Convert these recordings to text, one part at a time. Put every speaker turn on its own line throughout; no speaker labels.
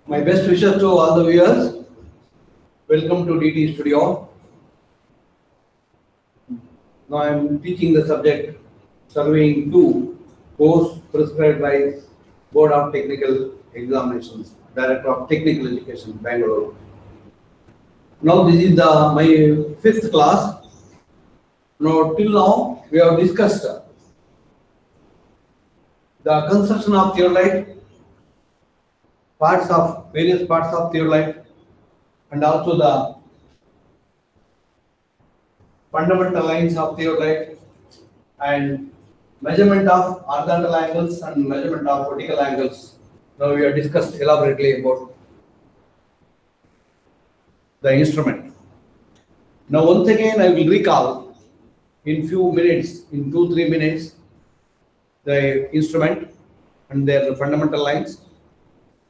My best wishes to all the viewers. Welcome to DT Studio. Now I am teaching the subject Surveying 2, course prescribed by Board of Technical Examinations, Director of Technical Education, Bangalore. Now this is my 5th class. Now till now we have discussed the construction of theodolite, various parts of theodolite, and also the fundamental lines of theodolite and measurement of horizontal angles and measurement of vertical angles. Now we have discussed elaborately about the instrument. Now once again I will recall in few minutes, in 2-3 minutes, the instrument and their fundamental lines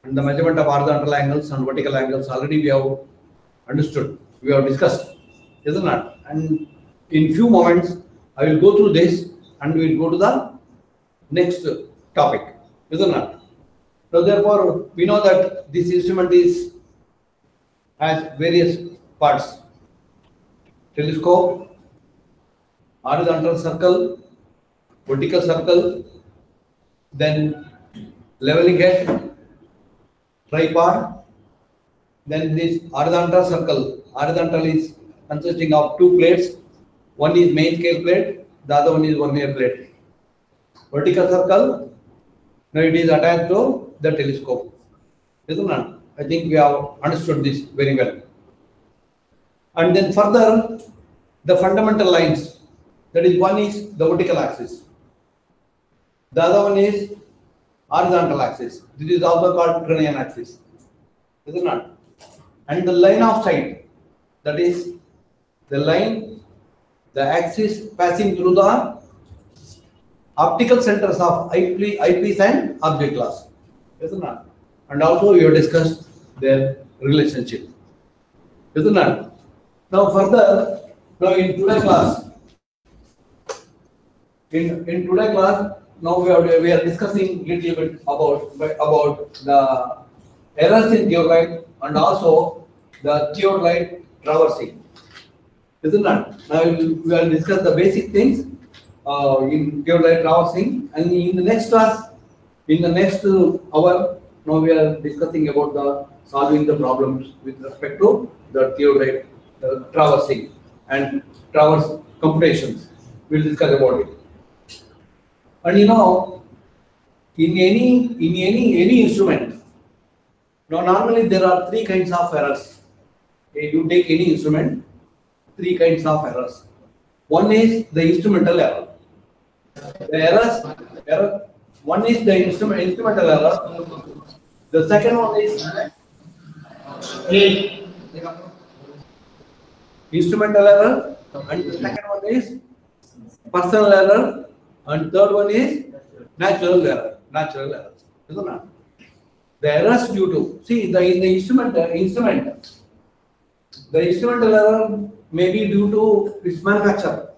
and the measurement of horizontal angles and vertical angles. Already we have understood, we have discussed, isn't it? And in few moments I will go through this and we will go to the next topic, isn't it? So therefore we know that this instrument has various parts: telescope, horizontal circle, vertical circle, then leveling head, tripod, then this horizontal circle. Horizontal is consisting of 2 plates. One is main scale plate, the other one is vernier plate. Vertical circle, now it is attached to the telescope, isn't it? I think we have understood this very well. And then further, the fundamental lines. That is, one is the vertical axis, the other one is horizontal axis. This is also called Grenian axis, isn't it? And the line of sight, that is the line, the axis passing through the optical centers of eyepiece and object glass, isn't it? And also we have discussed their relationship, isn't it? Now further, now in today's class, now we are discussing little bit about the errors in theodolite and also the theodolite traversing, isn't it? Now we will discuss the basic things in theodolite traversing, and in the next class, in the next hour, now we are discussing about the solving the problems with respect to the theodolite traversing and traverse computations. We will discuss about it. And you know, in any instrument, now normally there are 3 kinds of errors. Okay, you take any instrument, 3 kinds of errors. One is the instrumental error. One is the instrumental error. The second one is instrumental error, and the second one is personal error, and third one is natural error. Isn't it? The errors due to, see, in the instrumental error may be due to its manufacture,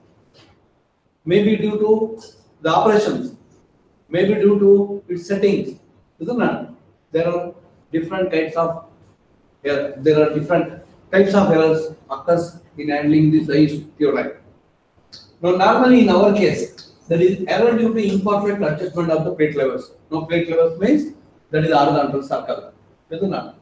may be due to the operations, may be due to its settings, isn't it? There are different kinds of errors occurs in handling this theodolite. Now normally in our case, there is error due to imperfect adjustment of the plate levels. Now plate levels means that is horizontal circle, isn't it?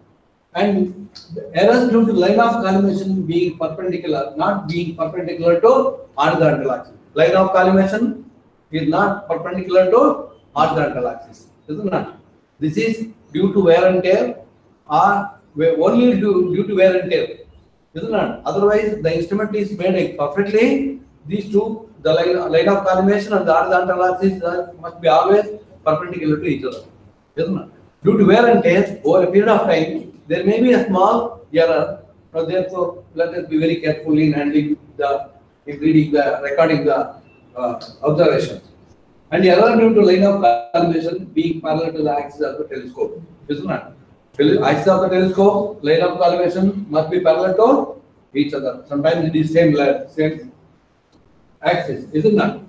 And the errors due to line of collimation being perpendicular, not being perpendicular to horizontal axis. Line of collimation is not perpendicular to horizontal axis, isn't it? This is due to wear and tear, or only due to wear and tear, isn't it? Otherwise, the instrument is made perfectly. These two, the line of collimation and the horizontal axis must be always perpendicular to each other, isn't it? Due to wear and tear, over a period of time, there may be a small error. So therefore, let us be very careful in handling recording the observations. And the error due to line of collimation being parallel to the axis of the telescope, isn't it? Axis of the telescope, line of collimation must be parallel to each other. Sometimes it is same axis, isn't it?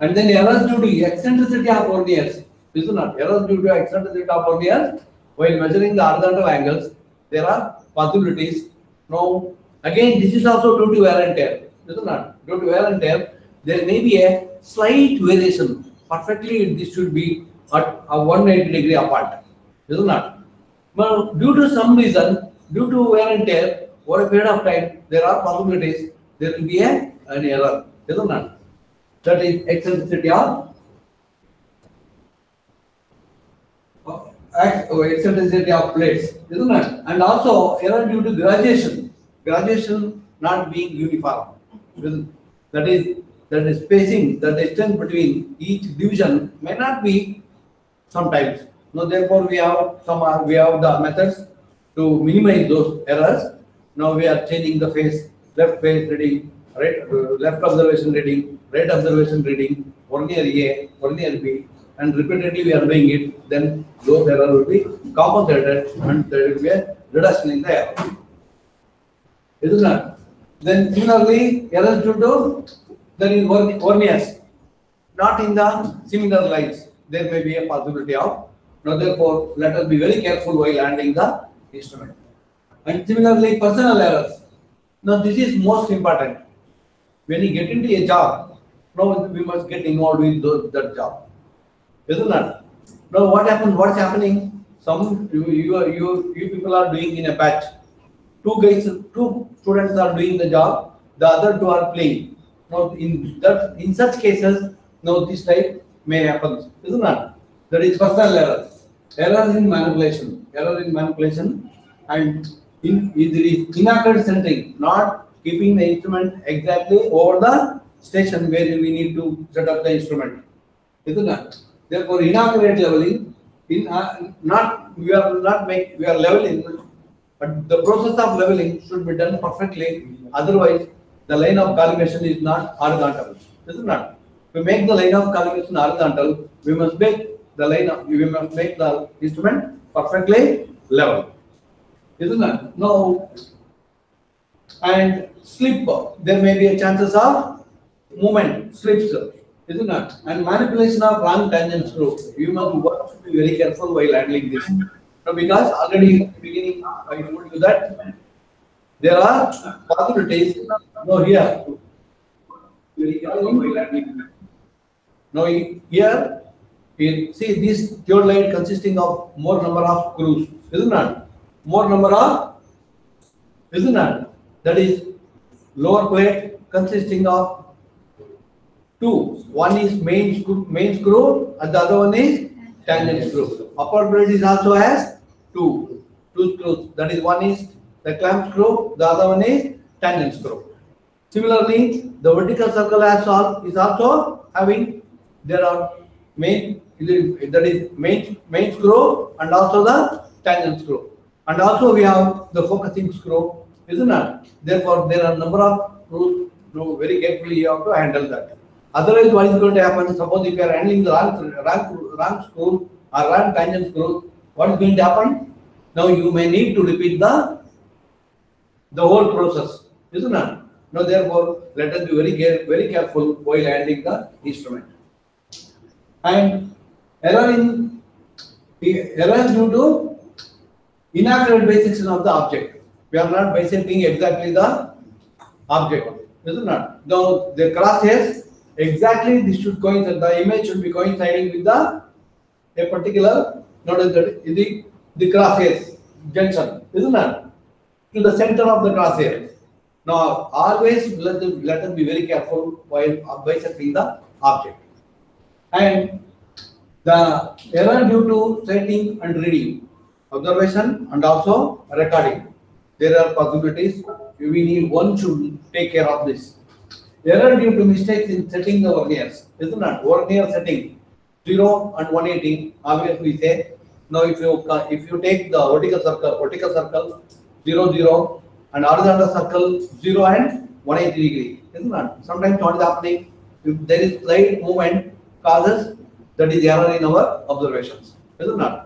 And then errors due to eccentricity of verniers, isn't it? Errors due to eccentricity of verniers While measuring the horizontal angles, there are possibilities. Now, again, this is also due to wear and tear. Is it not? Due to wear and tear, there may be a slight variation. Perfectly, this should be at a 180-degree apart. Is it not? Now, due to some reason, due to wear and tear, over a period of time, there are possibilities there will be an error. Is it not? That is eccentricity of eccentricity of plates, isn't it? And also error due to graduation not being uniform. That is spacing, the distance between each division may not be sometimes. Now therefore we have the methods to minimize those errors. Now we are changing the phase, left phase reading, right, left observation reading, right observation reading, vernier A, vernier B, and repeatedly we are doing it, then those error will be compensated and there will be a reduction in the error. Is it not? Then similarly, errors due to there is verniers, not in the similar lines. There may be a possibility of. Now therefore, let us be very careful while handling the instrument. And similarly, personal errors. Now this is most important. When you get into a job, now we must get involved with that job. Isn't it? Now what happens? What's happening? Some you people are doing in a batch. Two students are doing the job. The other two are playing. Now in such cases, now this type may happen. Isn't it? That is personal errors. Errors in manipulation. Error in manipulation, and there is inaccurate centering, not keeping the instrument exactly over the station where we need to set up the instrument. Isn't it? Therefore, inaccurate leveling, we are leveling, but the process of leveling should be done perfectly. Otherwise, the line of calibration is not horizontal. Isn't it? To make the line of calibration horizontal, we must make the instrument perfectly level. Isn't it? Now, and slip, there may be a chances of movement, slips. Isn't it? And manipulation of wrong tangent screw. You must be very careful while handling this. Now, because already in the beginning I told you that there are possibilities. Now here, very careful while handling this. Now here, see this theodolite consisting of more number of screws. Isn't it? More number of, isn't it? That is lower plate consisting of two. One is main screw and the other one is tangent screw. Upper plate is also has two screws. That is, one is the clamp screw, the other one is tangent screw. Similarly, the vertical circle is also having, there are main screw and also the tangent screw. And also we have the focusing screw, isn't it? Therefore, there are number of screws. Very carefully you have to handle that. Otherwise, what is going to happen? Suppose if you are handling the wrong screw or wrong tangent screw, what is going to happen? Now you may need to repeat the whole process, isn't it? Now therefore, let us be very careful while handling the instrument. And error due to inaccurate bisection of the object. We are not bisecting exactly the object, isn't it? Now the crosshairs, exactly this should coincide. The image should be coinciding with a particular, notice that the crosshairs junction, isn't it? To the center of the crosshair. Now always let us be very careful while bisecting the object. And the error due to setting and reading, observation and also recording. There are possibilities. One should take care of this. Error due to mistakes in setting the verniers, isn't it? Vernier setting 0 and 180. Always we say. Now if you take the vertical circle 0 0 and horizontal circle 0 and 180 degree, isn't it? Sometimes what is happening? If there is slight movement causes, that is error in our observations, isn't it?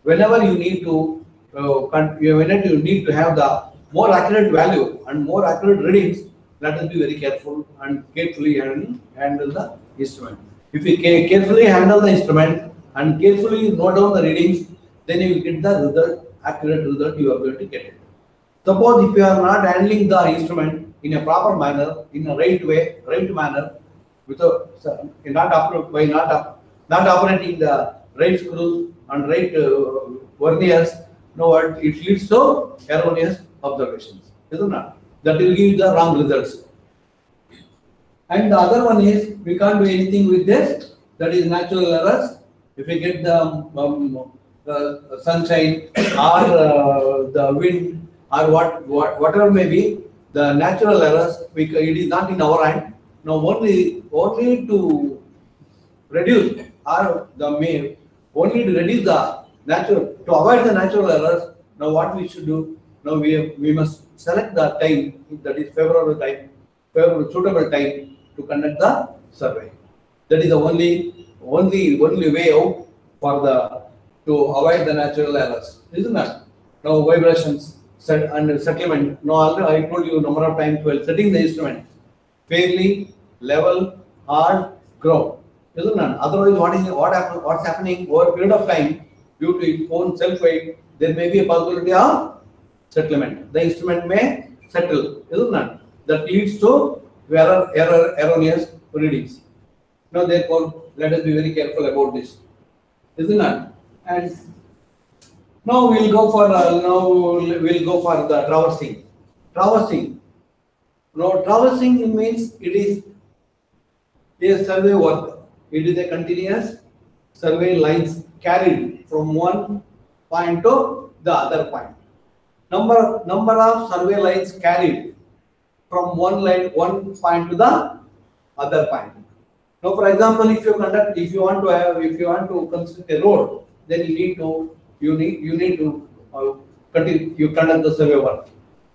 Whenever you need to have the more accurate value and more accurate readings, let us be very careful and carefully handle the instrument. If we carefully handle the instrument and carefully note down the readings, then you will get the result, accurate result you are going to get it. Suppose if you are not handling the instrument in a proper manner, in a right way, right manner, without not operating the right screws and right verniers, know what it leads to erroneous observations, isn't it? That will give the wrong results. And the other one is we can't do anything with this. That is natural errors. If we get the sunshine or the wind or whatever may be, the natural errors, it is not in our hand. Now only to reduce or only to reduce the natural, to avoid the natural errors. Now what we should do? Now we must select the time that is favorable time, suitable time to conduct the survey. That is the only way out for to avoid the natural errors, isn't it? Now vibrations and settlement. Now already I told you number of times while setting the instrument fairly, level, hard, ground, isn't it? Otherwise, what's happening over a period of time due to its own self weight, there may be a possibility of settlement. The instrument may settle, isn't it? That leads to erroneous readings. Now, therefore, let us be very careful about this, isn't it? And now we'll go for the traversing. Traversing. Now, traversing means it is a survey work. It is a continuous survey lines carried from one point to the other point. Number of survey lines carried from one point to the other point. Now, for example, if you want to construct a road, then you need to conduct the survey work.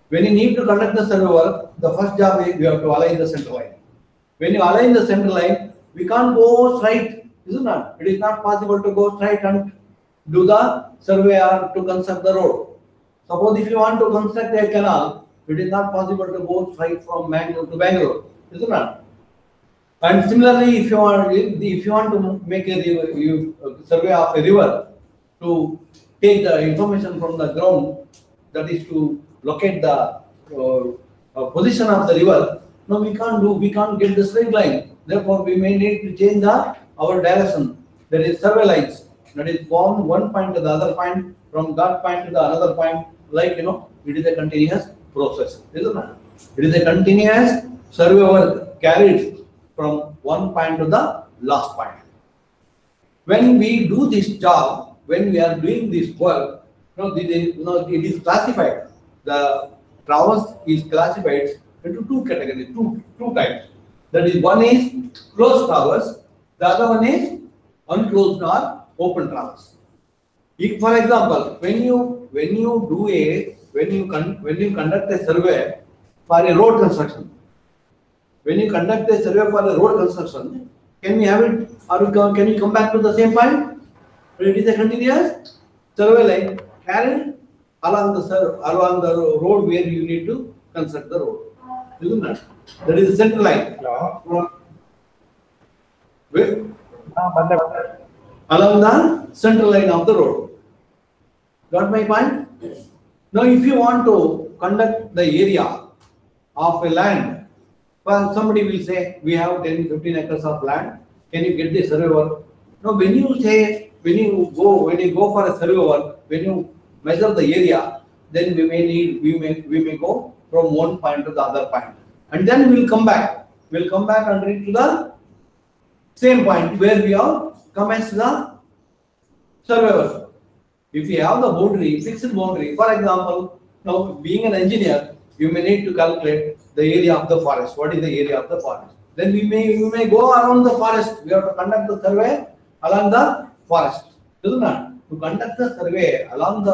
When you need to conduct the survey work, the first job is you have to align the center line. When you align the center line, we can't go straight, isn't it? It is not possible to go straight and do the survey or to construct the road. Suppose if you want to construct a canal, it is not possible to go straight from Bangalore to Bangalore, isn't it? And similarly, if you want to make a survey of a river to take the information from the ground, that is to locate the position of the river. No, we can't get the straight line. Therefore, we may need to change our direction. There is survey lines. That is from one point to the other point, from that point to the another point. Like it is a continuous process, isn't it? It is a continuous survey work carried from one point to the last point. When we do this job, when we are doing this work, it is classified. The traverse is classified into two categories, two types. That is, one is closed traverse, the other one is unclosed or open traverse. If, for example, when you conduct a survey for a road construction, can we have it, or can we come back to the same point? It is a continuous survey line carried along the road where you need to construct the road. Isn't that? That is the center line. Along the center line of the road. Got my point? Now, if you want to conduct the area of a land, well, somebody will say, we have 10-15 acres of land. Can you get the survey work? Now, when you go for a survey work, when you measure the area, then we may go from one point to the other point, and then we'll come back. We'll come back and reach to the same point where we have commenced the survey work. If you have the fixed boundary, for example, now being an engineer, you may need to calculate the area of the forest. What is the area of the forest? Then we may go around the forest. We have to conduct the survey along the forest. Isn't it? To conduct the survey along in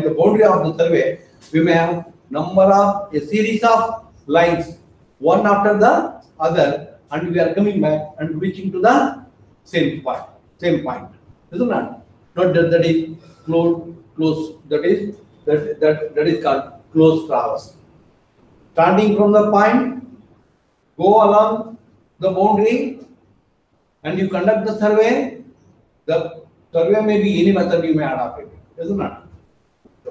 the boundary of the survey, we may have a series of lines, one after the other, and we are coming back and reaching to the same point. Isn't it? Not that is close. That is called closed traverse. Starting from the point, go along the boundary, and you conduct the survey. The Survey may be any method you may adopt it, isn't it?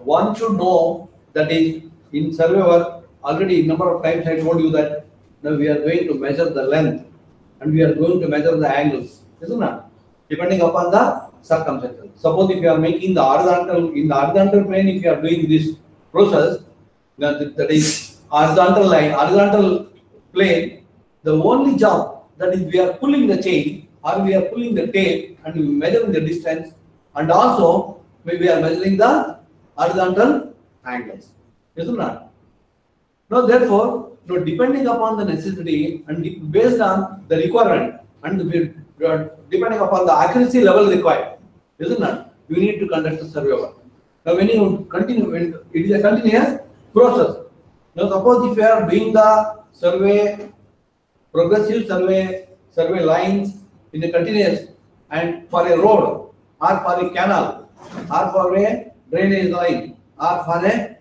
One should know that is in survey work already number of times I told you that now we are going to measure the length and we are going to measure the angles, isn't it? Depending upon the circumstances. Suppose if you are making the horizontal in the horizontal plane, if you are doing this process, that is horizontal line, horizontal plane, the only job that is we are pulling the chain or we are pulling the tape and we measuring the distance and also we are measuring the horizontal angles, isn't it? Now therefore, depending upon the necessity and based on the requirement and depending upon the accuracy level required, isn't it? You need to conduct the survey work. Now when you continue, when it is a continuous process. Now suppose if you are doing the survey, progressive survey lines in a continuous and for a road or for a canal or for a drainage line or for a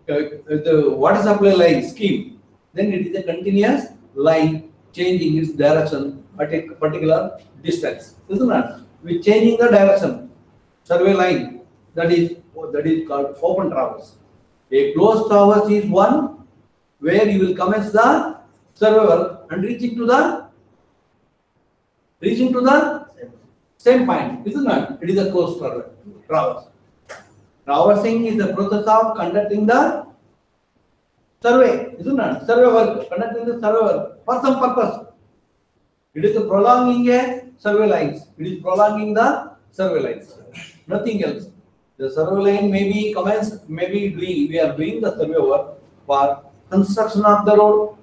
the water supply line scheme, then it is a continuous line changing its direction at a particular distance, isn't it? With changing the direction, survey line that is called open traverse. A closed traverse is one where you will commence the survey work and reaching to the same point, isn't it? It is a closed traverse. Traversing is the process of conducting the survey, isn't it? Survey work, conducting the survey work for some purpose. It is prolonging a survey lines. It is prolonging the survey lines. Nothing else. The survey line may be commenced, maybe we are doing the survey work for construction of the road,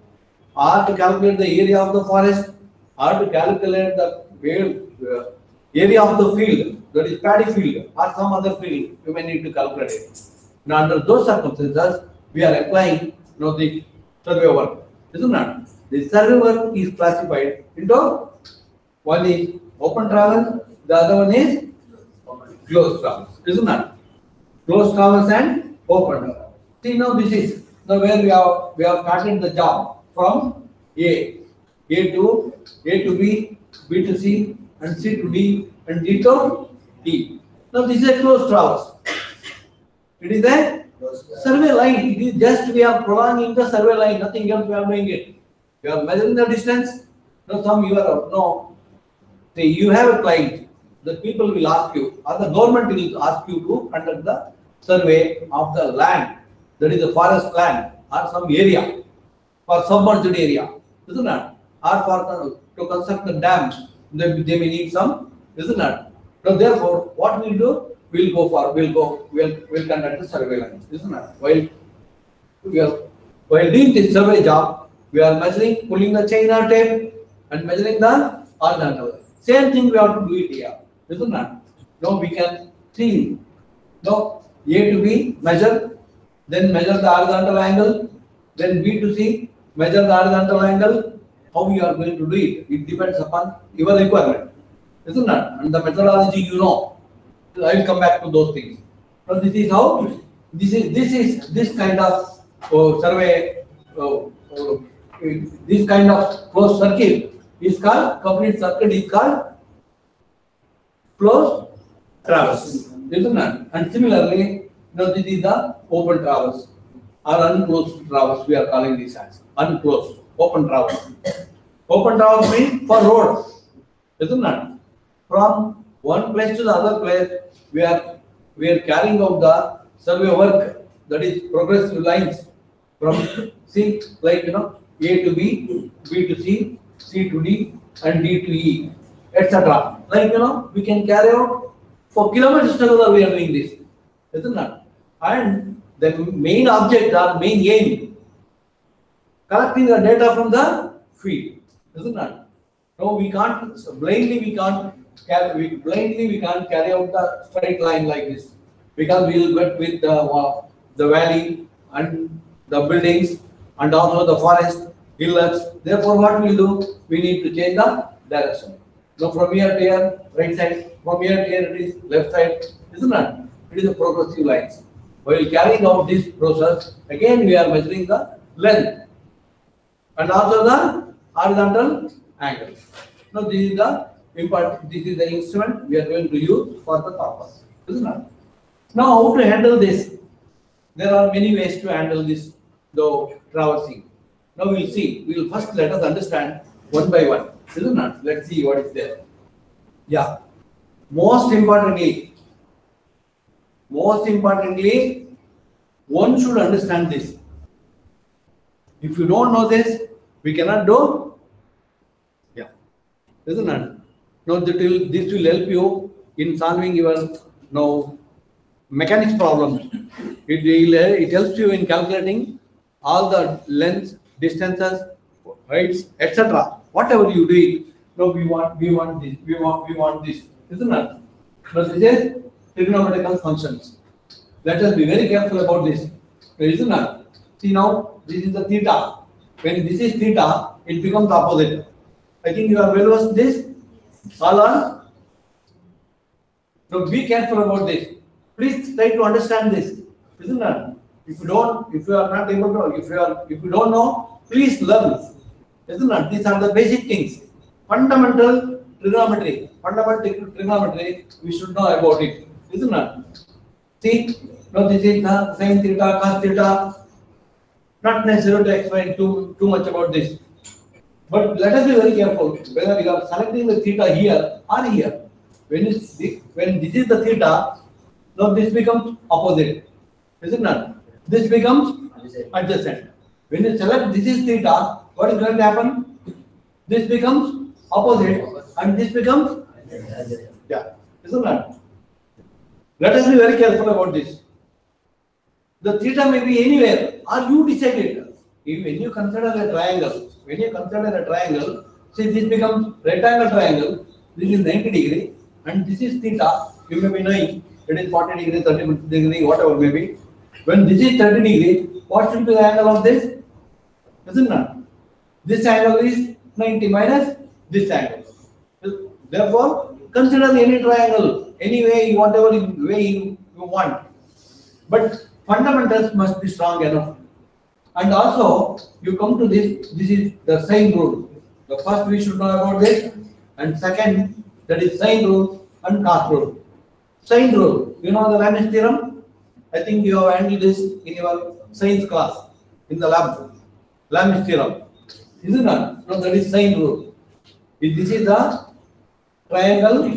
or to calculate the area of the forest, or to calculate the area of the field, that is paddy field, or some other field, you may need to calculate it. Now, under those circumstances, we are applying the survey work, isn't it? The survey work is classified into one is open traverse, the other one is closed traverse, isn't it? Closed traverse and open traverse. See now this is where we have started the job from A to B, B to C, and C to D, and D to D. Now this is a closed traverse. It is a survey line. It is just we are prolonging the survey line. Nothing else we are doing it. We are measuring the distance. Now say you have a client. The people will ask you, or the government will ask you to conduct the survey of the land, that is the forest land or some area, for submerged area, isn't it? Or for to construct the dam, they may need some, isn't it? So therefore, what we'll do, we'll conduct the survey lines, isn't it? While doing this survey job, we are measuring, pulling the chain or tape and measuring the horizontal. Same thing we have to do it here, isn't it? Now we can see, A to B measure, then measure the horizontal angle, then B to C measure the horizontal angle. How you are going to do it? It depends upon your requirement, isn't it? And the methodology I will come back to those things. So this is how this kind of survey, this kind of closed circuit is called complete circuit is called closed traverse, isn't it? And similarly, this is the open traverse or unclosed traverse. We are calling this as unclosed open traverse. Open traverse means for road, isn't it? From one place to the other place, we are carrying out the survey work, that is progressive lines from C, like A to B, B to C, C to D, and D to E, etc. Like we can carry out for kilometers together. We are doing this, isn't it? And the main object or main aim, collecting the data from the field, isn't it? No, we can't blindly carry out the straight line like this, because we will get with the valley and the buildings and also the forest, hillocks. Therefore, what we will do? We need to change the direction. Now, from here to here, right side. From here to here, it is left side, isn't it? It is a progressive lines. While carrying out this process, again we are measuring the length and also the horizontal angle. Now, this is the this is the instrument we are going to use for the purpose, isn't it? Now, how to handle this? There are many ways to handle this, the traversing. Now we'll see. We'll first let us understand one by one, isn't it? Let's see what is there. Yeah. Most importantly, one should understand this. If you don't know this, we cannot do. Yeah, isn't it? Now this will help you in solving your mechanics problems. It helps you in calculating all the lengths, distances, heights, etc. Whatever you do it. No, we want this. We want this, isn't it? So this is trigonometrical functions. Let us be very careful about this, isn't it? See now, this is the theta. When this is theta, it becomes opposite. I think you are well versed this. All are. So be careful about this. Please try to understand this, isn't it? If you are not able to, if you don't know, please learn, isn't it? These are the basic things. Fundamental trigonometry, we should know about it, isn't it? See, now this is the sin theta, cos theta. Not necessary to explain too much about this. But let us be very careful whether you are selecting the theta here or here. When this is the theta, now this becomes opposite, isn't it? This becomes adjacent. When you select this is theta, what is going to happen? This becomes opposite and this becomes yeah, isn't it? Let us be very careful about this. The theta may be anywhere, or you decide it. When you consider a triangle, see this becomes rectangle triangle. This is 90 degree, and this is theta. You may be knowing it is 40 degree, 30 degree, whatever may be. When this is 30 degree, what should be the angle of this? Isn't it? This angle is 90 minus this angle. Therefore, consider any triangle, any way, whatever way you want. But fundamentals must be strong enough. And also, you come to this is the sine rule. The first we should know about this, and second, that is sine rule and cos rule. Sine rule, you know the Lam's theorem? I think you have handled this in your science class, in the lab. Lam's theorem. Isn't it? No, that is sine rule. If this is the triangle,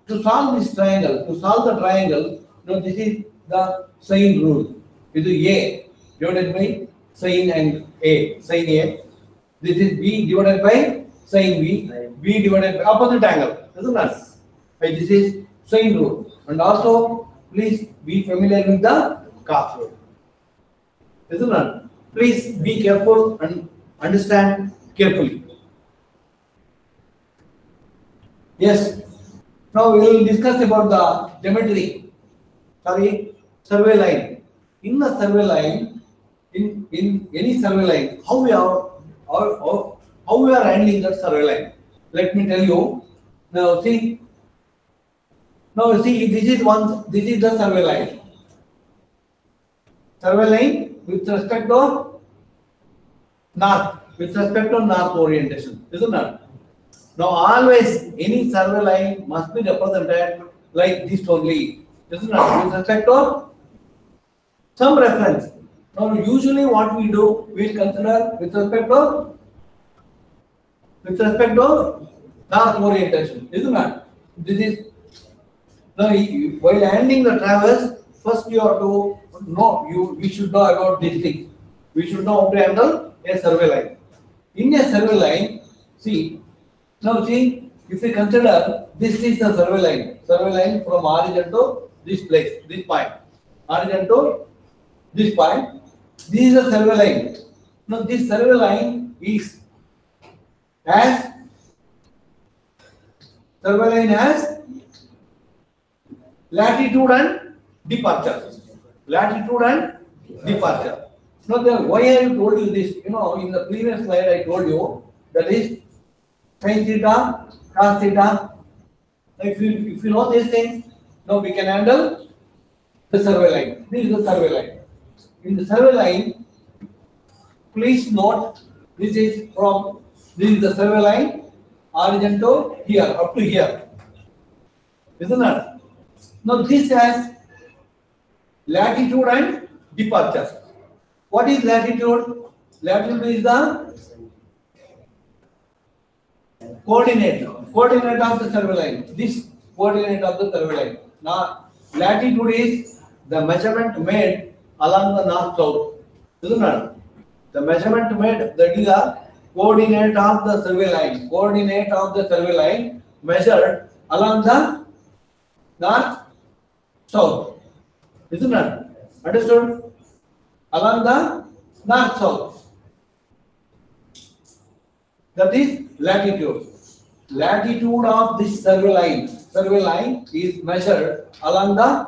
to solve this triangle, no, this is the sine rule. It is A divided by sine and A, sine A. This is B divided by sine B, B divided by opposite angle, isn't it? This is sine rule. And also, please be familiar with the cos rule, isn't it? Please be careful and understand carefully. Yes. Now we will discuss about the geometry. Survey line. In the survey line, in any survey line, how we are handling that survey line. Let me tell you. Now see, this is the survey line. Survey line with respect to north orientation, isn't it? Now always any survey line must be represented like this only, isn't it? With respect to some reference. Now usually what we do, we will consider with respect to north orientation, isn't it? This is now while handling the traverse, first you have to know we should know about this thing. We should know how to handle a survey line. In a survey line, if we consider this is the survey line from origin to this place, this point, origin to this point. This is the survey line. Now this survey line is as latitude and departure. Now why I told you this? In the previous slide I told you that is sin theta, cos theta. If you know these things, now we can handle the survey line. This is the survey line. In the survey line, please note this is the survey line origin to here, up to here. Isn't it? Now this has latitude and departure. What is latitude? Latitude is the coordinate of the survey line. This coordinate of the survey line. Now latitude is the measurement made along the north south. Isn't it? The measurement made, that is the coordinate of the survey line. Coordinate of the survey line measured along the north south. Isn't it? Understood? Along the north south. That is latitude. Latitude of this survey line is measured along the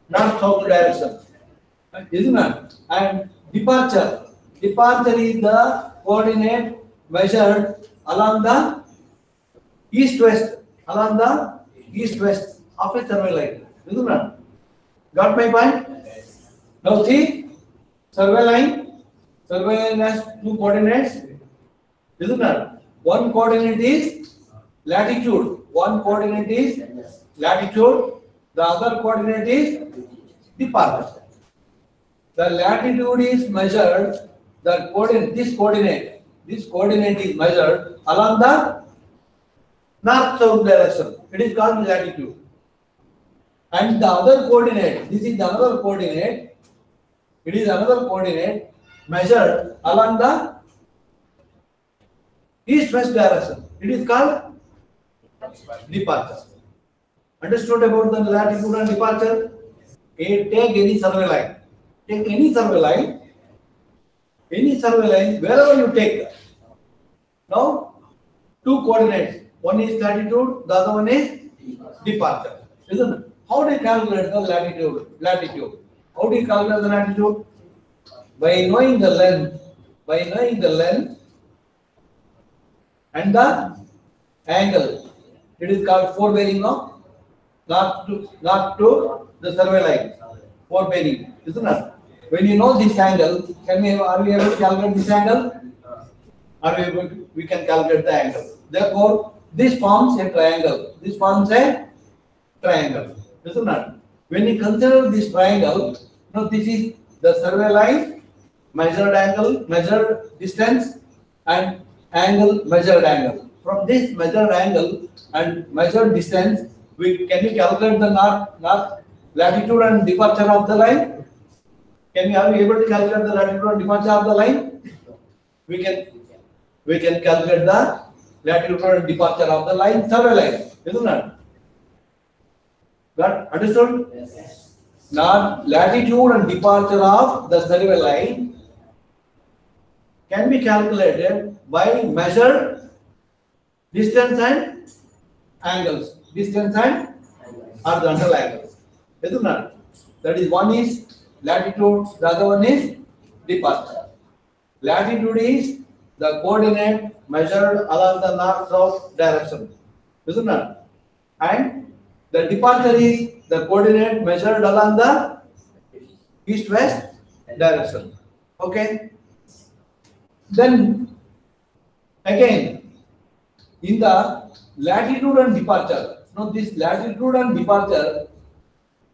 north south direction. Isn't it? And departure is the coordinate measured along the east-west of a survey line. Isn't it? Got my point? Now see, survey line has two coordinates. Isn't it? One coordinate is latitude. The other coordinate is departure. The latitude is measured. This coordinate is measured along the north-south direction. It is called latitude. And the other coordinate, this is another coordinate. It is another coordinate measured along the east-west direction. It is called departure. Understood about the latitude and departure? Take any survey line. Take any survey line, wherever you take. Now, two coordinates. One is latitude, the other one is departure. Isn't it? How do you calculate the latitude? How do you calculate the latitude? By knowing the length and the angle. It is called forebearing, no? Not to the survey line. Forebearing, isn't it? When you know this angle, are we able to calculate this angle? We can calculate the angle. Therefore, this forms a triangle. Isn't it? When you consider this triangle, this is the survey line, measured distance, and angle, measured angle. From this measured angle and measured distance, can you calculate the north latitude and departure of the line? Are we able to calculate the latitude and departure of the line? We can calculate the latitude and departure of the line, survey line, isn't it? Got understood? Yes. Now, latitude and departure of the survey line can be calculated by measured distance and angles. Distance and horizontal angles. Isn't it? That is, one is latitude, the other one is departure. Latitude is the coordinate measured along the north-south direction. Isn't it? And the departure is the coordinate measured along the east-west direction. Okay? Then, again, in the latitude and departure, now this latitude and departure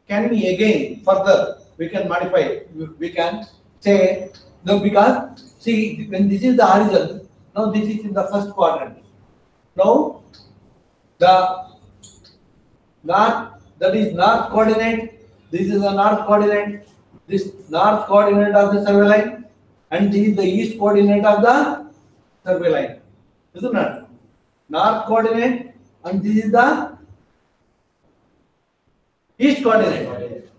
can be again further, we can modify it. We can say, no, because see, when this is the horizon, now this is in the first quadrant. Now, the north, that is north coordinate, this is the north coordinate, this north coordinate of the survey line, and this is the east coordinate of the survey line. Isn't it? North coordinate, and this is the east coordinate.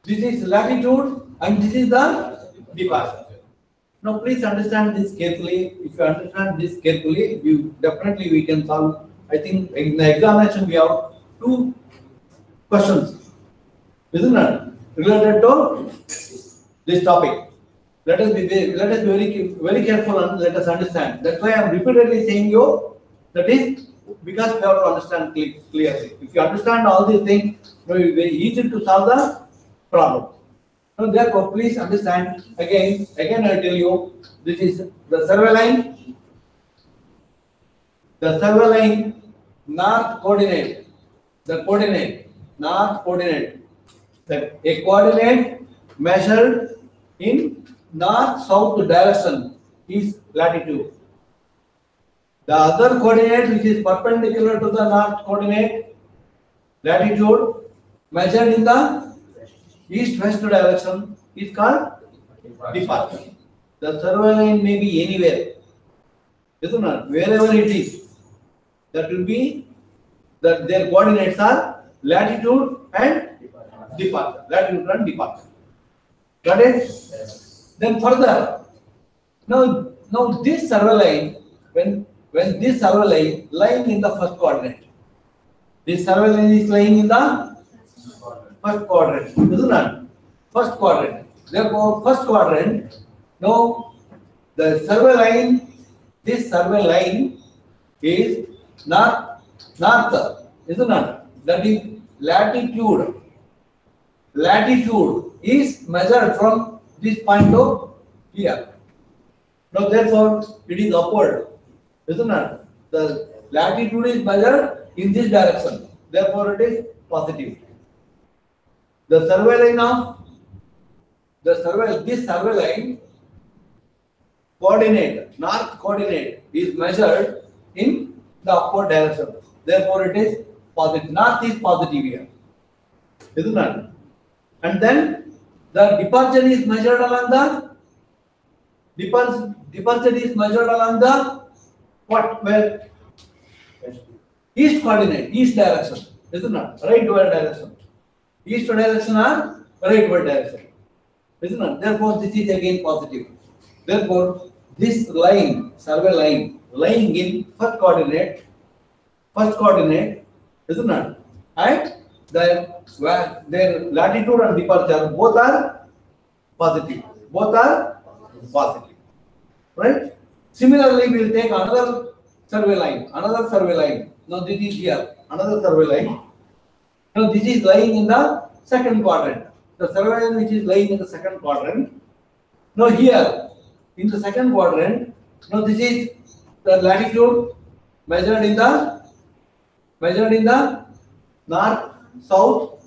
This is latitude, and this is the departure. Now, please understand this carefully. If you understand this carefully, definitely we can solve. I think in the examination we have two questions, isn't it, related to this topic. Let us be very careful and let us understand. That's why I am repeatedly saying you that is because we have to understand clearly. If you understand all these things, it will be very easy to solve the problem. So therefore, please understand again I tell you, this is the survey line. The survey line north coordinate, the coordinate, north coordinate, a coordinate measured in north-south direction is latitude. The other coordinate which is perpendicular to the north coordinate, latitude, measured in the east-west direction is called departure. The survey line may be anywhere, isn't it? Wherever it is, that will be that their coordinates are latitude and departure. Latitude and departure. Got it? Yes. Then further, now this survey line, when this survey line lying in the first quadrant, this survey line is lying in the first quadrant, isn't it? First quadrant. Therefore, first quadrant. Now, the survey line. This survey line is north, isn't it? That is latitude. Latitude is measured from this point to here. Now, therefore, it is upward, isn't it? The latitude is measured in this direction. Therefore, it is positive. The survey line of this survey line coordinate, north coordinate is measured in the upward direction. Therefore, it is positive. North is positive here, isn't it? And then the departure is measured along the what? Where? East coordinate, east direction, isn't it? Rightward direction. East direction or rightward direction, isn't it? Therefore, this is again positive. Therefore, this line, survey line, lying in first coordinate, isn't it? And their latitude and departure both are positive. Right? Similarly, we will take another survey line. Now this is here, another survey line. Now this is lying in the second quadrant. The survey line which is lying in the second quadrant. Now here, in the second quadrant, now this is the latitude measured in the north-south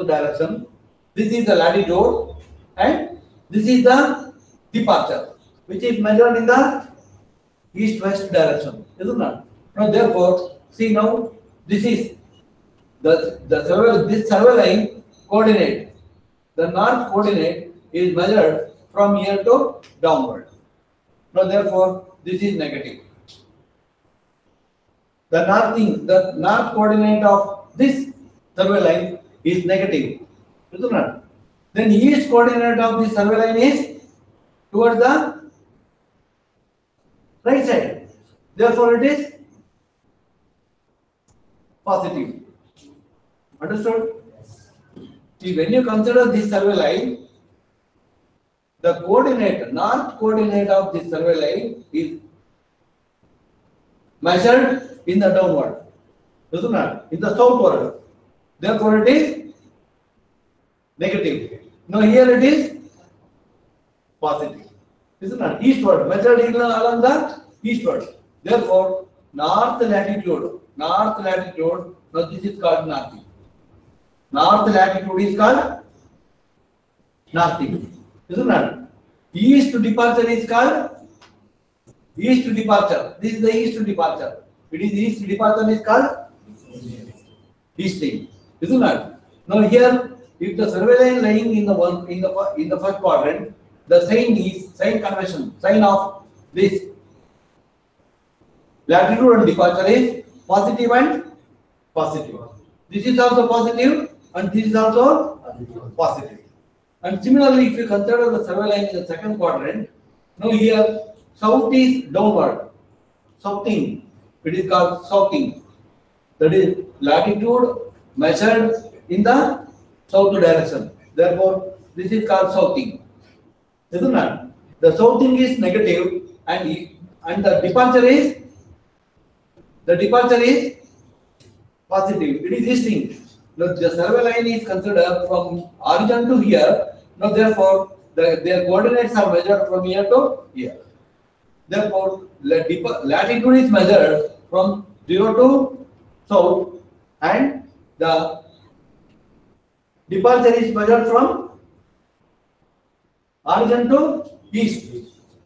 direction. This is the latitude and this is the departure, which is measured in the east-west direction, isn't it? Now, therefore, see now, this is this survey line coordinate. The north coordinate is measured from here to downward. Now, therefore, this is negative. The north coordinate of this survey line is negative, isn't it? Then east coordinate of this survey line is towards the right side. Therefore, it is positive. Understood? See, when you consider this survey line, the north coordinate of this survey line is measured in the downward, isn't it? In the southward. Therefore, it is negative. Now, here it is positive, isn't it? Eastward, measured along the eastward. Therefore, north latitude. Now, this is called north. North latitude is called north, isn't it? East departure is called east departure. This is the east departure. It is east departure is called easting, isn't it? Now here, if the survey line lying in the first quadrant, the sign convention, sign of this latitude and departure is positive and positive. This is also positive and this is also positive. And similarly, if you consider the survey line in the second quadrant, now here south is downward, southing. It is called southing. That is latitude measured in the south direction. Therefore, this is called southing, isn't it? The southing is negative and the departure is positive. It is easting. Now, the survey line is considered from origin to here. Now, therefore, their coordinates are measured from here to here. Therefore, latitude is measured from 0 to south, and the departure is measured from origin to east.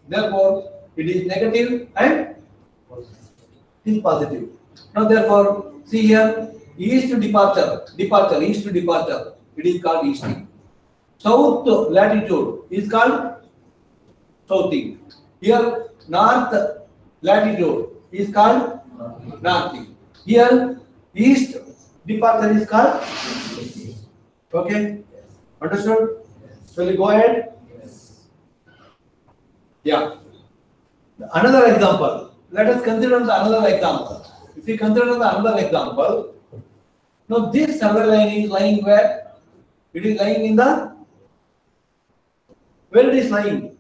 Therefore, it is negative and is positive. Now, therefore, see here, east to departure, east to departure, it is called easting. South latitude is called southing. Here, north latitude is called northing. Here, east departure is called. Okay, understood? Shall we go ahead? Yeah. Another example. Let us consider another example. If we consider another example, now this survey line is lying where? It is lying in the. Where it is lying?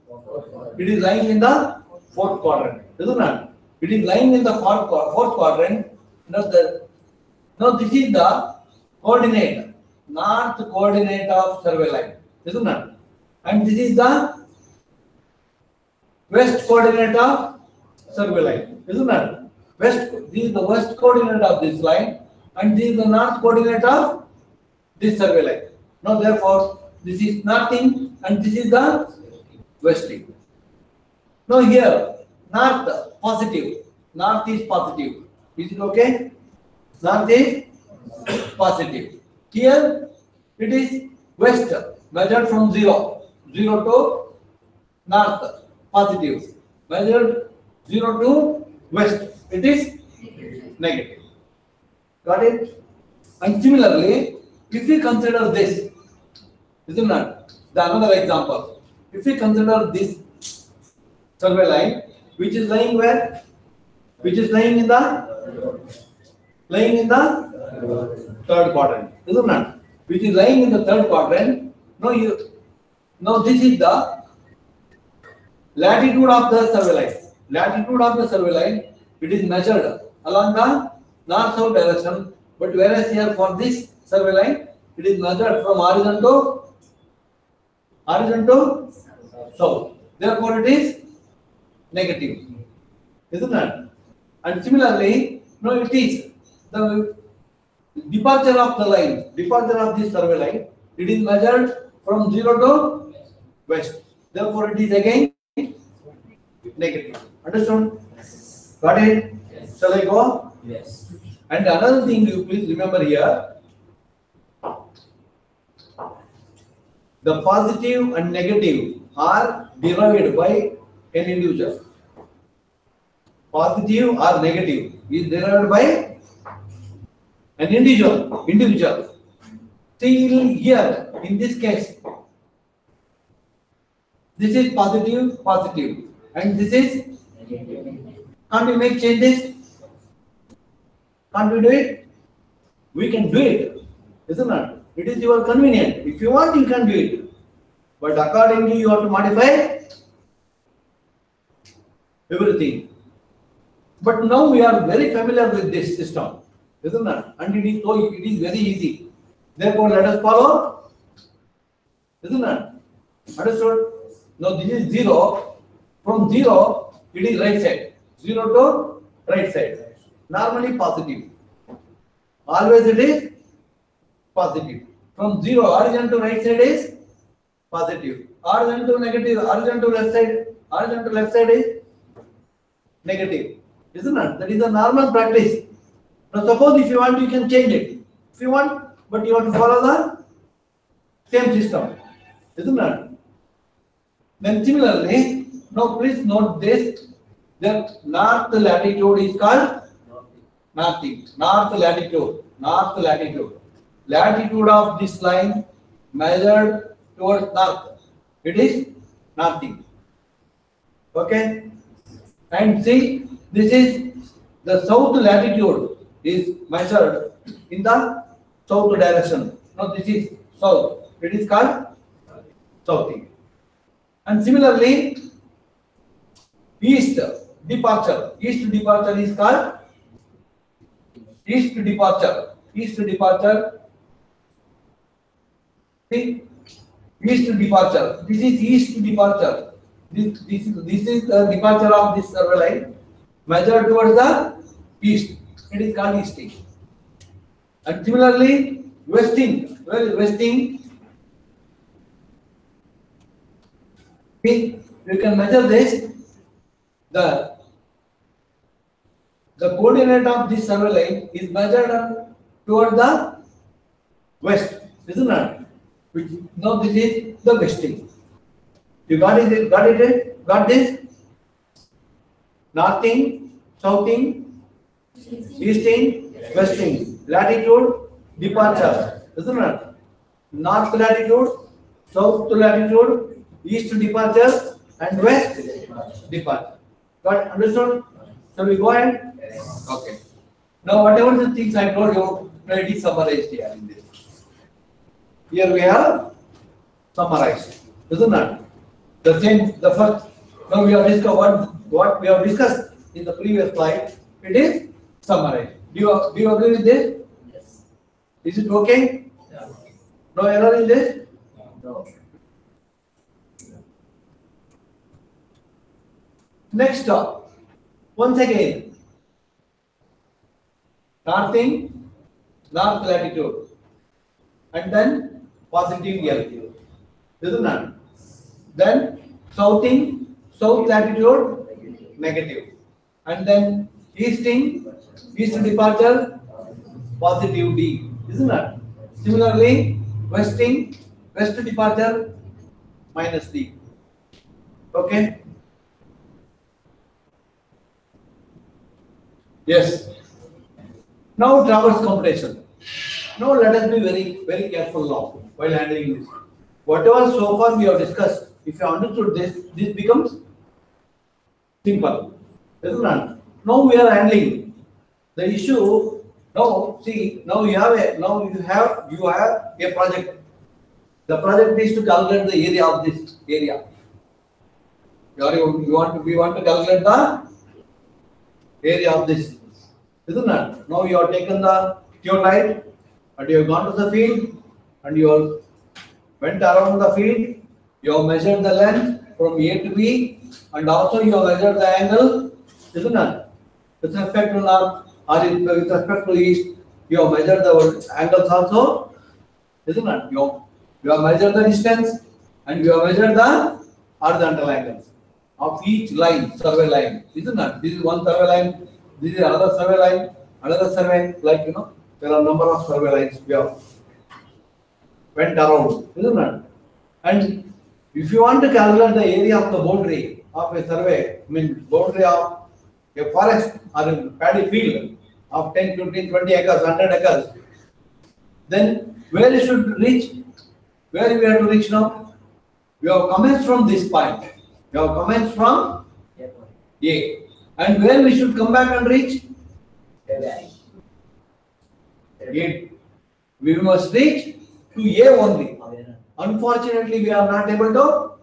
It is lying in the fourth quadrant, isn't it? It is lying in the fourth quadrant. Now this is the coordinate, north coordinate of survey line, isn't it? And this is the west coordinate of survey line, isn't it? This is the west coordinate of this line, and this is the north coordinate of this survey line. Now, therefore, this is northing, and this is the westing. Now, here, north positive, north is positive. Is it okay? North is positive. Here, it is west, measured from 0 to north, positive. Measured 0 to west, it is negative. Got it? And similarly, if we consider this, isn't it? Another example. If we consider this survey line, which is lying where? Which is lying in the third quadrant, isn't it? Which is lying in the third quadrant. Now this is the latitude of the survey line. Latitude of the survey line, it is measured along the north-south direction, but whereas here for this survey line, it is measured from origin to south. Therefore, it is negative, isn't it? And similarly, it is the departure of the line, departure of this survey line, it is measured from 0 to west. Therefore, it is again negative. Understood? Got it? Yes. Shall I go?
Yes.
And another thing you please remember here, the positive and negative are derived by an individual. Positive or negative is derived by an individual. Till here, in this case, this is positive, and this is negative. Can't we make changes? Can't we do it? We can do it, isn't it? It is your convenient. If you want, you can do it. But accordingly, you have to modify everything. But now we are very familiar with this system, isn't it? And it is very easy. Therefore, let us follow, isn't it? Understood? Now this is 0. From 0, it is right side. 0 to right side. Normally positive. Always it is positive. From 0, origin to right side is positive. Origin to negative, origin to left side is negative. Isn't it? That is a normal practice. Now suppose if you want, you can change it. If you want, but you have to follow the same system. Isn't it? Then similarly, now please note this, that north latitude is called northing. North latitude. Latitude of this line measured towards north. It is northing. Okay? And see, this is the south latitude is measured in the south direction. Now this is south. It is called southing. And similarly, east departure is called east departure. See, east departure. This is east departure. This is the departure of this survey line measured towards the east. It is called easting. And similarly, westing. Well, westing, you can measure this. The coordinate of this survey line is measured toward the west, isn't it? Which now this is the westing. You got it? Got it? Got this? Northing, southing, easting, westing. Latitude, departure, isn't it? North latitude, south latitude, east departure, and west departure. Got understood? Shall we go ahead? Yes. Okay. Now, whatever the things I told you, it is summarized here in this. Here we have summarized, isn't it? The same, the first. Now we have discovered what we have discussed in the previous slide. It is summarized. Do you agree with this? Yes. Is it okay? Yes. No error in this? No. Next stop. Once again, northing, north latitude, and then positive altitude, isn't it? Then southing, south latitude, negative, and then easting, east departure, positive D, isn't it? Similarly, westing, west departure, minus D. Okay. Yes. Now traverse computation. Now let us be very careful now while handling this. Whatever so far we have discussed, if you understood this, this becomes simple. Isn't it? Now we are handling the issue. Now see, now you have a project. The project is to calculate the area of this area. We want to calculate the area of this, isn't it? Now you have taken the theodolite and you have gone to the field and you have went around the field. You have measured the length from A to B and also you have measured the angle, isn't it? With respect to north or with respect to east, you have measured the angles also, isn't it? You have measured the distance and you have measured the horizontal angles of each line, survey line, isn't it? This is one survey line, this is another survey line, another survey, like there are a number of survey lines we have went around, isn't it? And if you want to calculate the area of the boundary of a survey, boundary of a forest or a paddy field of 10, 15, 20 acres, 100 acres, then where you should reach? Where we have to reach now? We have commenced from this point. We have commenced from A. And where we should come back and reach? A. We must reach to A only. Unfortunately, we are not able to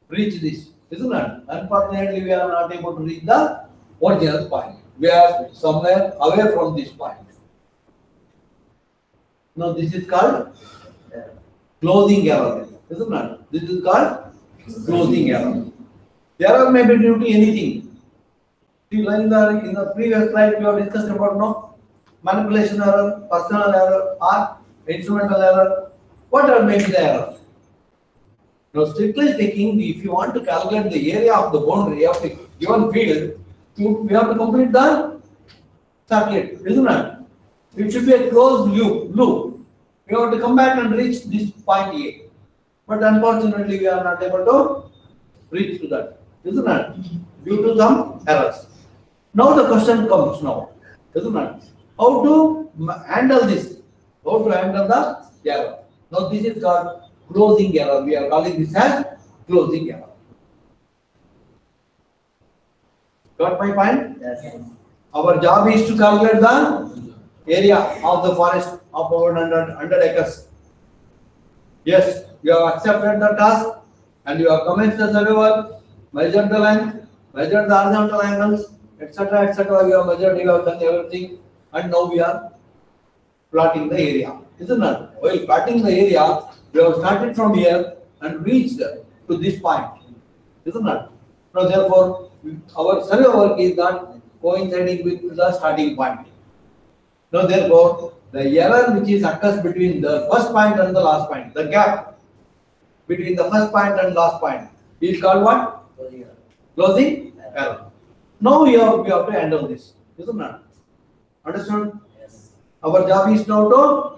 reach this, isn't it? Unfortunately, we are not able to reach the original point. We are somewhere away from this point. Now, this is called closing error, isn't it? This is called closing error. The error may be due to anything. In the previous slide, we have discussed about manipulation error, personal error, or instrumental error. Whatever may be the error. Now, strictly speaking, if you want to calculate the area of the boundary of a given field, we have to complete the circuit, isn't it? It should be a closed loop. We have to come back and reach this point A. But unfortunately, we are not able to reach to that, isn't it? Due to some errors. Now the question comes now, isn't it? How to handle this? How to handle the error? Now this is called closing error. We are calling this as closing error. Got my point? Yes. Our job is to calculate the area of the forest of over 100 acres. Yes, you have accepted the task and you have commenced the survey work, measured the length, measured the horizontal angles, etc. etc. You have measured, you have done everything, and now we are plotting the area, isn't it? While plotting the area, we have started from here and reached to this point. Isn't that? Now, therefore, our survey work is not coinciding with the starting point. Now, therefore, the error which is occurs between the first point and the last point, the gap between the first point and last point is called what? Closing error. Now we have to handle this, isn't it? Understood?
Yes.
Our job is now to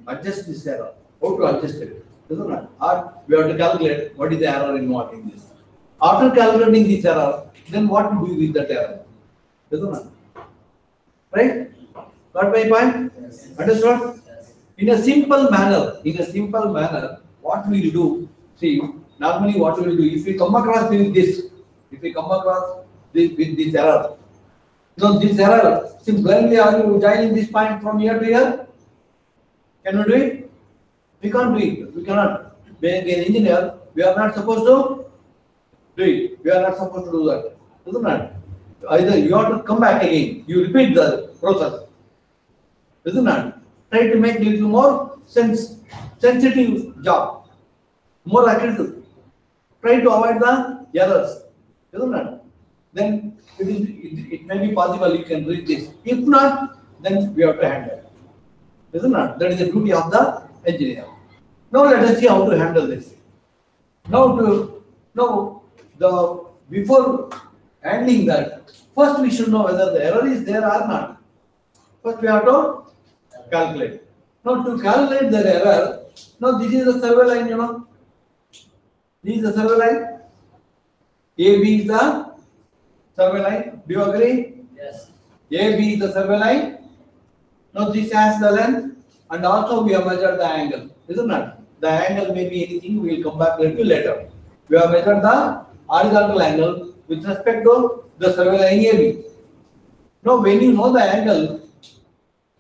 adjust this error. How to adjust it, isn't it? Or we have to calculate what is the error involved in this. After calculating this error, then what to do with that error, isn't it? Right? Got my point?
Yes.
Understood?
Yes.
In a simple manner, what we will do, see, normally what we will do, if we come across with this, with this error, this error, see, blindly are you joining this point from here to here? Can we do it? We can't do it. We cannot. Being an engineer, we are not supposed to do it. We are not supposed to do that. Isn't it? Either you have to come back again, you repeat the process. Isn't it? Try to make a little more sensitive job, more accurate. Try to avoid the errors. Isn't it? Then it may be possible you can reach this. If not, then we have to handle it. Isn't it? That is the duty of the engineer. Now let us see how to handle this. Before handling that, first we should know whether the error is there or not. First we have to calculate. Now to calculate the error, now this is the survey line, you know. This is the survey line. AB is the survey line. Do you agree?
Yes.
AB is the survey line. Now this has the length, and also we have measured the angle, isn't it? The angle may be anything, we will come back to it later. We have measured the horizontal angle with respect to the survey line AB. Now when you know the angle,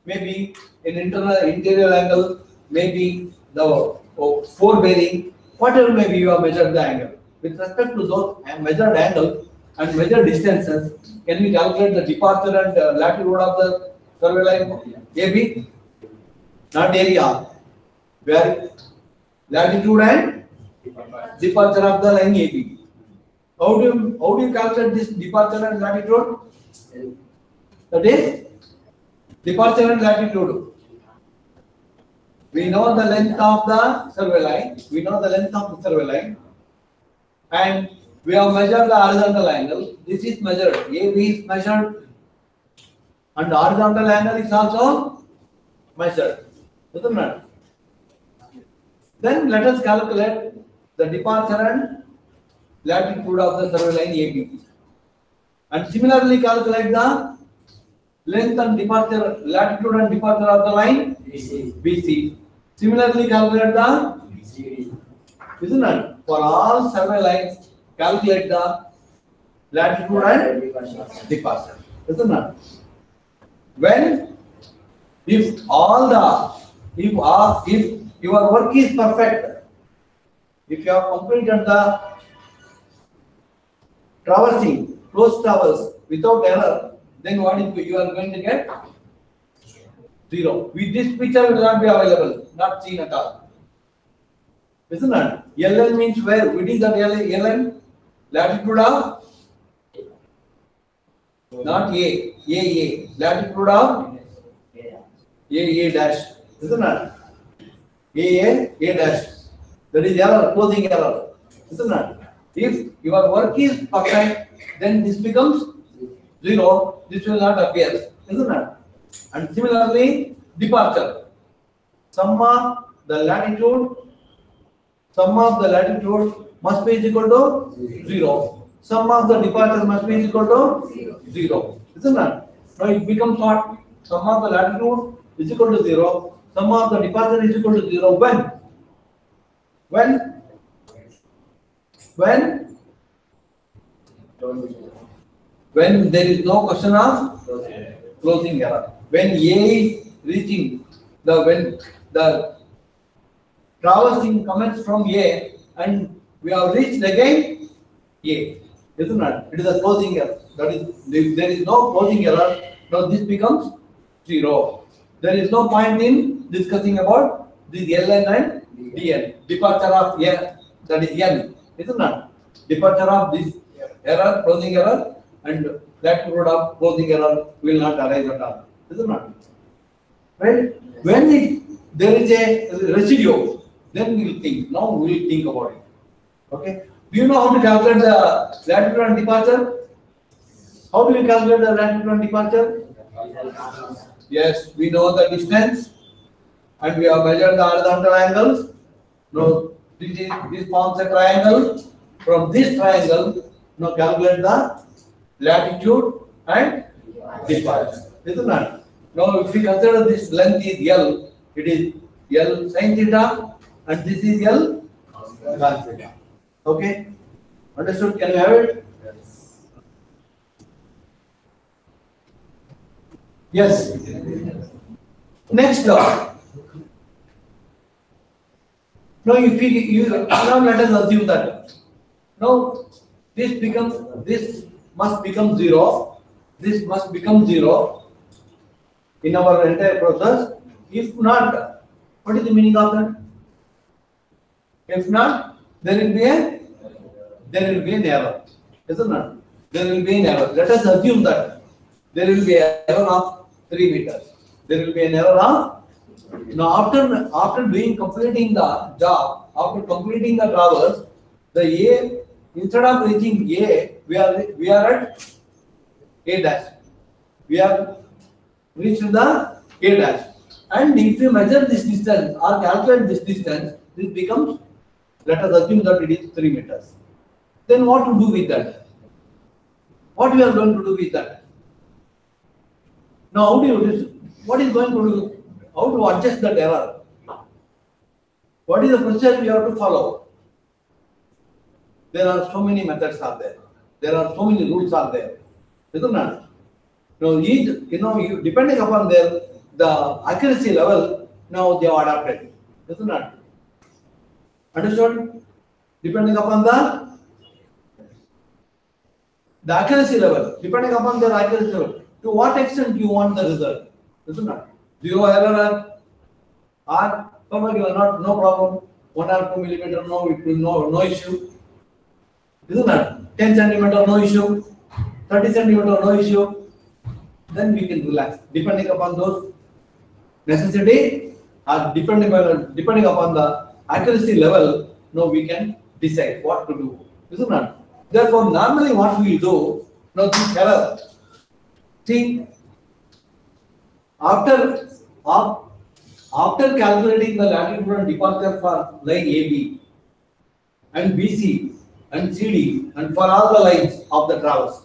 maybe an interior angle, maybe the fore bearing, whatever may be, you have measured the angle. With respect to those measured angle and measured distances, can we calculate the departure and latitude of the survey line AB? Not area. Where latitude and departure of the line AB. How do you calculate this departure and latitude? That is departure and latitude. We know the length of the survey line. And we have measured the horizontal angle. This is measured. AB is measured. And the horizontal angle is also measured. Isn't it? Then let us calculate the departure and latitude of the survey line AB. And similarly calculate the length and departure, latitude and departure of the line BC. Similarly calculate the
BCD.
Isn't it? For all survey lines, calculate the latitude and departure. Isn't it? If your work is perfect, if you have completed the traversing, close travels without error, then what is you are going to get? 0. With this picture will not be available, not seen at all. Isn't it? LN means where? What is that LN? Latitude of? Not A. Latitude of? A dash. Isn't it? A dash. That is error, closing error. Isn't it? If your work is perfect, then this becomes 0. This will not appear. Isn't it? And similarly, departure. Sum of the latitude must be equal to 0. Sum of the departure must be equal to 0. Isn't it? Now it becomes what? Sum of the latitude is equal to 0. Sum of the departure is equal to 0. When there is no question of closing error. When A is reaching when the traversing commences from A and we have reached again A. Isn't it? It is a closing error. That is, if there is no closing error, now this becomes 0. There is no point in discussing about this LN and DN. Departure of N, that is N. Isn't it? Departure of this error, closing error, and latitude of closing error will not arise at all. Is it not? Right? When there is a residue, then we will think. Now we will think about it. Okay? Do you know how to calculate the latitude and departure? How do you calculate the latitude and departure? Yes, we know the distance and we have measured the horizontal angles. Now, this forms a triangle. From this triangle, now calculate the latitude and departure. Isn't it? Now, if we consider this length is L, it is L sin theta, and this is L cos theta. Okay? Understood? Can you have it? Yes. Next law. Now, if we now let us assume that now this must become zero. This must become zero in our entire process. If not, what is the meaning of that? If not, there will be an error. Isn't it? There will be an error. Let us assume that there will be an error of 3 meters. There will be an error of now after completing the job, after completing the traverse, the A, instead of reaching A, we are at A dash. We have reached the A dash. And if you measure this distance or calculate this distance, this becomes, let us assume that it is 3 meters. Then what to do with that? What we are going to do with that? Now, what is going to do? How to adjust that error? What is the procedure we have to follow? There are so many methods are there. There are so many rules are there. Isn't it? Now, depending upon the accuracy level, now they are adapted. Isn't it? Understood? Depending upon the accuracy level, depending upon their accuracy level, to what extent you want the result? Isn't it? 0 error or no problem. 1 or 2 millimeter, no issue. Isn't it? 10 centimeter, no issue. 30 centimeter, no issue. Then we can relax. Depending upon those necessity or depending upon the accuracy level, now we can decide what to do. Isn't it? Therefore, normally what we do, now this error. See, after calculating the latitude and departure for line AB and BC and CD and for all the lines of the traverse,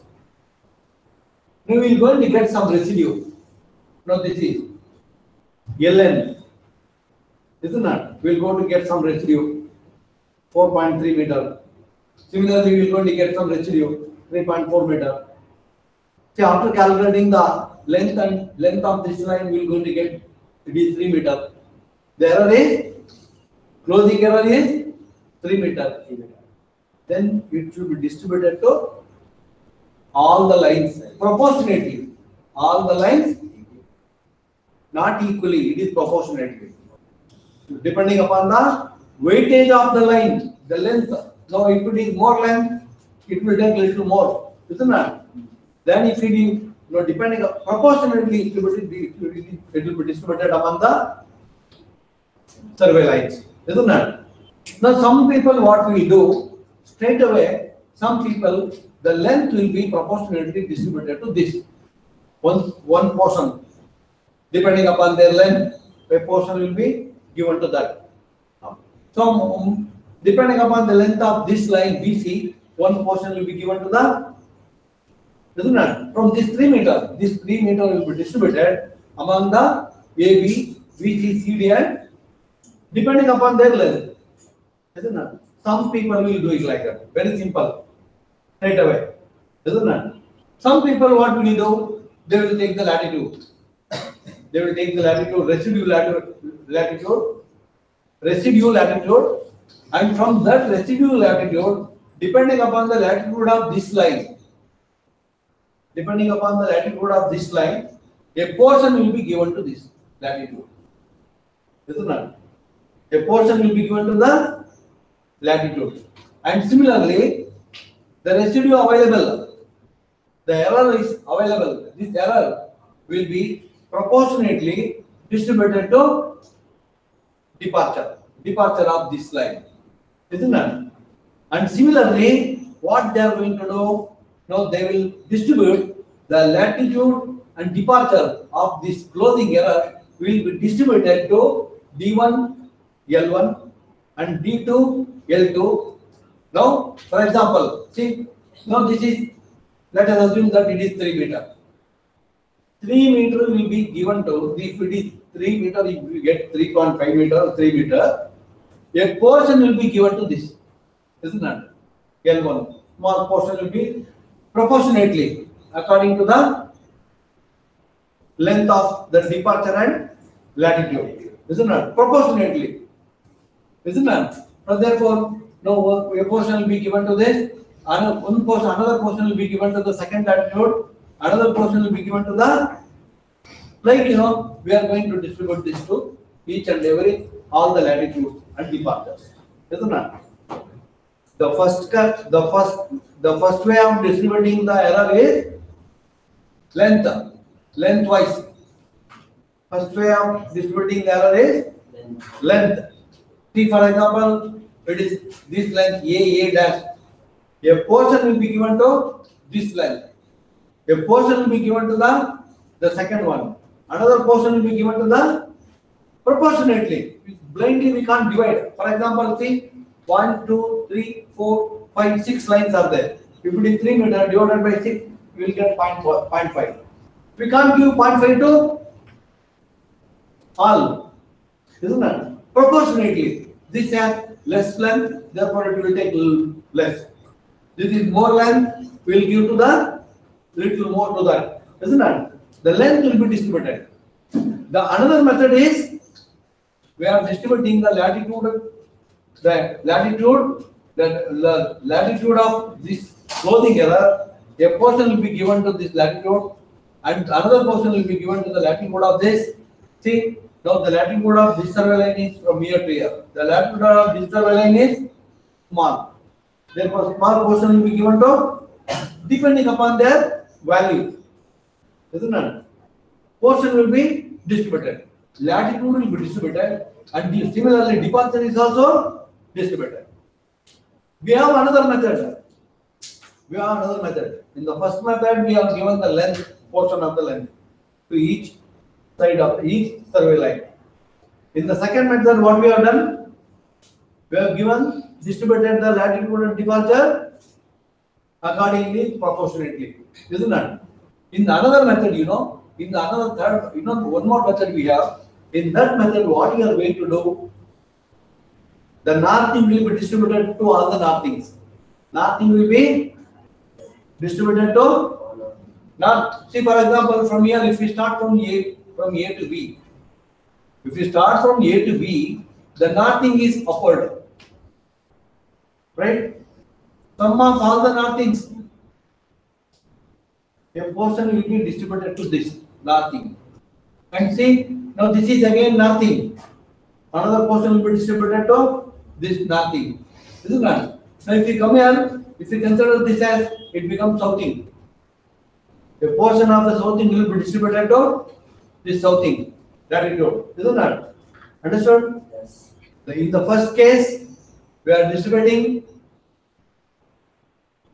we will going to get some residue. Now this is LN, isn't it? We will going to get some residue, 4.3 meter. Similarly, we will going to get some residue, 3.4 meter. See, after calculating the length of this line, we will going to get it is 3 meter. The error is, closing error is 3 meter. Then it should be distributed to all the lines proportionately. All the lines, not equally, it is proportionately. Depending upon the weightage of the line, the length. Now, if it is more length, it will take a little more, isn't it? Then if it is depending proportionately, it will be distributed among the survey lines, isn't it? Now, some people, what we do straight away, some people, the length will be proportionately distributed to this one portion. Depending upon their length, a portion will be given to that. So, depending upon the length of this line BC, one portion will be given to the, isn't it? From this 3 meter, this 3 meter will be distributed among the AB, BC, CD, and depending upon their length, isn't it? Some people will do it like that, very simple, straight away, isn't it? Some people, what will you do? They will take the latitude. They will take the latitude, residue latitude, and from that residue latitude, depending upon the latitude of this line, a portion will be given to this latitude. Isn't it? A portion will be given to the latitude. And similarly, the residue available, the error is available. This error will be proportionately distributed to departure of this line, isn't it? And similarly, what they are going to do? Now they will distribute the latitude and departure of this closing error will be distributed to D1 L1 and D2 L2. Now, for example, see, now this is, let us assume that it is 3 meter. 3 meter will be given to, if it is 3 meter, if you get 3.5 meter or 3 meter, a portion will be given to this, isn't it? L1, small portion will be proportionately according to the length of the departure and latitude, isn't it? Proportionately, isn't it? So therefore, no, a portion will be given to this, another portion will be given to the second latitude, another portion will be given to the, like we are going to distribute this to each and every, all the latitudes and departures, isn't it? The first way of distributing the error is lengthwise. First way of distributing the error is length. See, for example, it is this length A dash. A portion will be given to this length. A portion will be given to the second one. Another portion will be given to the proportionately. Blindly we can't divide. For example, see, 1, 2, 3, 4, 5, 6 lines are there. If it is 3 meter divided by 6, we will get 0.5. We can't give 0.5 to all, isn't it? Proportionately, this has less length, therefore it will take less. This is more length, we will give to the little more to that, isn't it? The length will be distributed. The another method is we are distributing the latitude of this closing error. A portion will be given to this latitude and another portion will be given to the latitude of this. See, now the latitude of this survey line is from here to here. The latitude of this survey line is small. Therefore, small portion will be given to, depending upon their value, isn't it? Portion will be distributed. Latitude will be distributed, and similarly, departure is also distributed. We have another method. In the first method, we have given the length, portion of the length to each side of each survey line. In the second method, what we have done? We have distributed the latitude and departure accordingly, proportionately, isn't it? In another method, in the another third, one more method we have. In that method, what we are going to do? The northing will be distributed to all the northings. Northing will be distributed to north. See, for example, from here, if we start from A to B, if we start from A to B, the northing is upward, right? Sum of all the northings, a portion will be distributed to this northing. And see, now this is again northing. Another portion will be distributed to this northing. Isn't it? Now if we come here, if we consider this as, it becomes southing. A portion of the southing will be distributed to this southing. Latitude. Isn't it? Understood?
Yes.
In the first case, we are distributing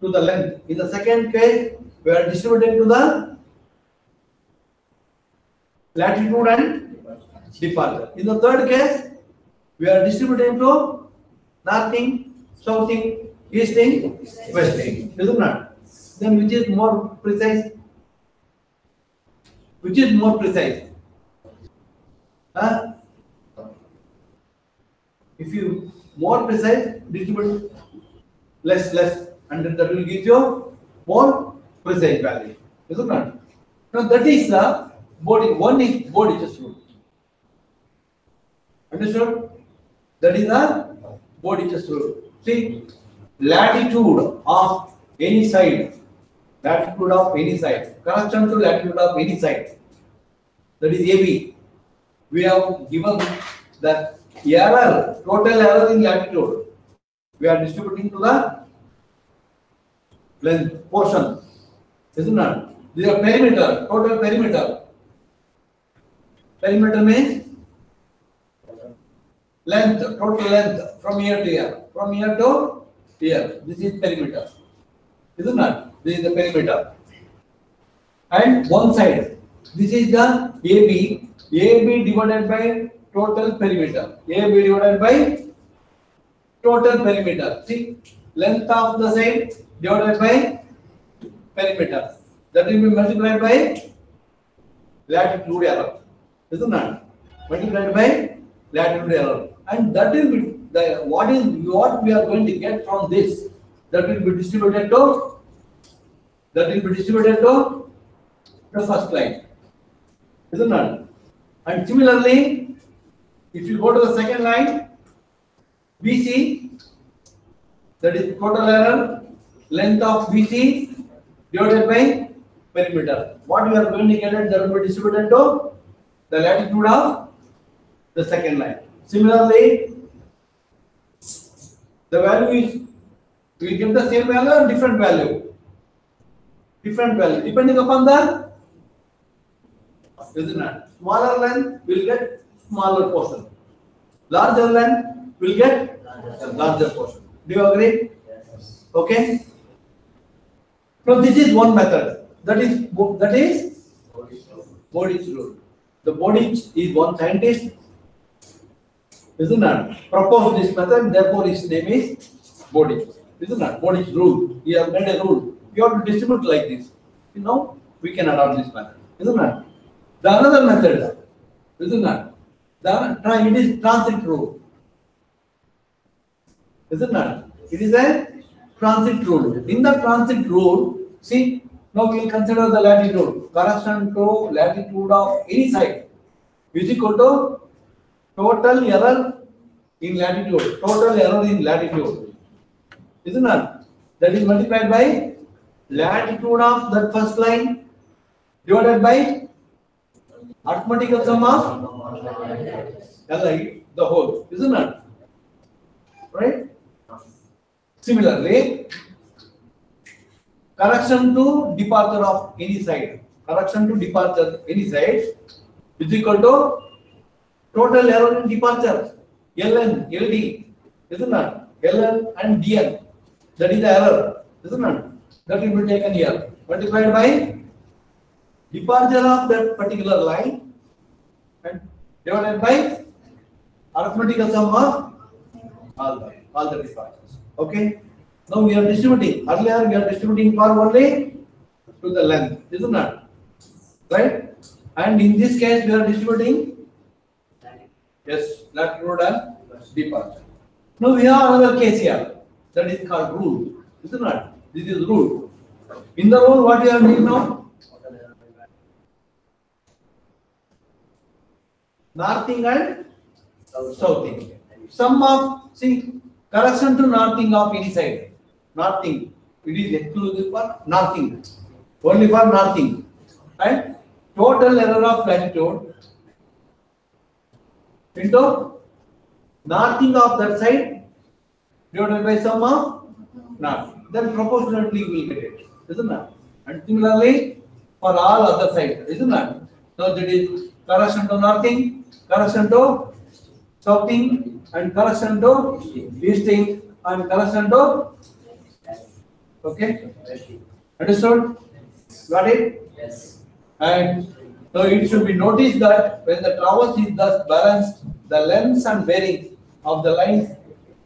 to the length. In the second case, we are distributing to the latitude and departure. In the third case, we are distributing to northing, southing, easting, westing. Isn't it? Then which is more precise? Which is more precise? If you more precise, distribute less, and then that will give you more precise value. Isn't it? Now that is the one is Bodich's rule. Understood? That is the Bodich's rule. See, latitude of any side, correction to latitude of any side, that is AB. We have given that total error in latitude, we are distributing to the length portion, isn't it? This is a perimeter, total perimeter. Perimeter means length, total length from here to here. From here to here. This is perimeter. Isn't it? This is the perimeter. And one side. This is the AB. AB divided by total perimeter. AB divided by total perimeter. See, length of the side divided by perimeter. That will be multiplied by latitude error. Isn't it? Multiplied by latitude error. And that will be the what we are going to get from this. That will be distributed to the first line. Isn't it? And similarly, if you go to the second line, BC, that is total error, length of BC divided by perimeter. What we are going to get, that will be distributed to the latitude of the second line. Similarly, the value is, we will get the same value or different value? Different value, depending upon the, isn't it? Smaller length will get smaller portion. Larger length will get a larger portion. Do you agree? Yes. Okay. So this is one method. That is Bodich's rule. The Bodich is one scientist, isn't it? Proposed this method, therefore his name is Bodich. Isn't it? Bodich's rule. He has made a rule. You have to distribute like this. You know, we can adopt this method. Isn't it? The another method, isn't it? It is transit rule. Isn't it? It is a transit rule. In the transit rule, see, now we will consider the latitude. Correction to latitude of any side is equal to total error in latitude. Total error in latitude. Isn't it? That is multiplied by latitude of that first line divided by arithmetical sum of Li, the whole. Isn't it? Right? Similarly, correction to departure of any side. Correction to departure any side is equal to total error in departure. Ln, Ld, isn't it? Ln and Dn. That is the error, isn't it? That will be taken here. Multiplied by departure of that particular line and divided by arithmetical sum of all the departures. Okay. Now we are distributing. Earlier we are distributing for only to the length, isn't it? Right? And in this case we are distributing latitude and departure. Now we have another case here. That is called rule. Isn't it? This is rule. In the rule, what we are doing now? Northing and southing. Sum of, see, correction to northing of any side. Northing. It is exclusive for northing. Only for northing. And total error of latitude into northing of that side divided by sum of north. Then proportionately we will get it. Isn't it? And similarly for all other sides. Isn't it? So that is correction to northing, correction to southing, and correction to easting, and correction to. Okay? Understood? Got it?
Yes.
And so it should be noticed that when the traverse is thus balanced, the lengths and bearings of the lines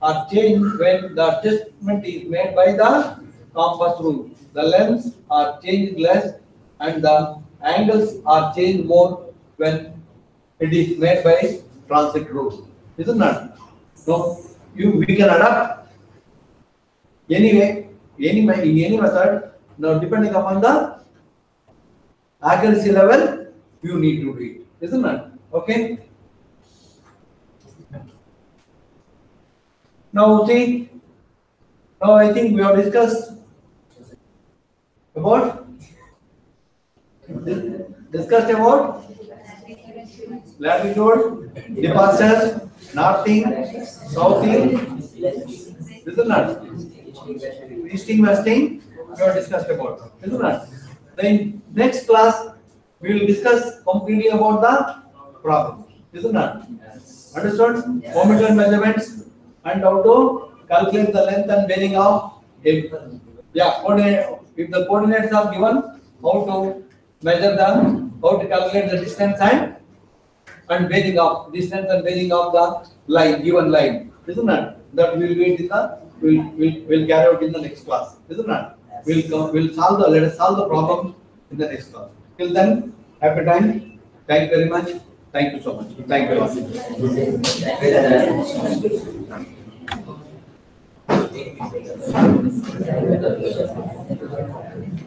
are changed when the adjustment is made by the compass rule. The lengths are changed less and the angles are changed more when it is made by transit rule. Isn't it? So we can adapt anyway, in any method. Now depending upon the accuracy level, you need to do it. Isn't it? Okay. Now see, now I think we have discussed about latitude, departure, northing, southing, isn't it? Easting, westing, we have discussed about. Isn't it? Then next class we will discuss completely about the problem. Isn't it? Understood?
Yes.
Coordinate measurements and how to calculate the length and bearing of it. Yeah, if the coordinates are given, how to measure them, how to calculate the distance and bearing of distance and bearing of the line, given line. Isn't it? That will be in the will carry out in the next class. Isn't it? We'll solve the let us solve the problem in the next class. Till then, happy time. Thank you very much. Thank you so much. Thank you.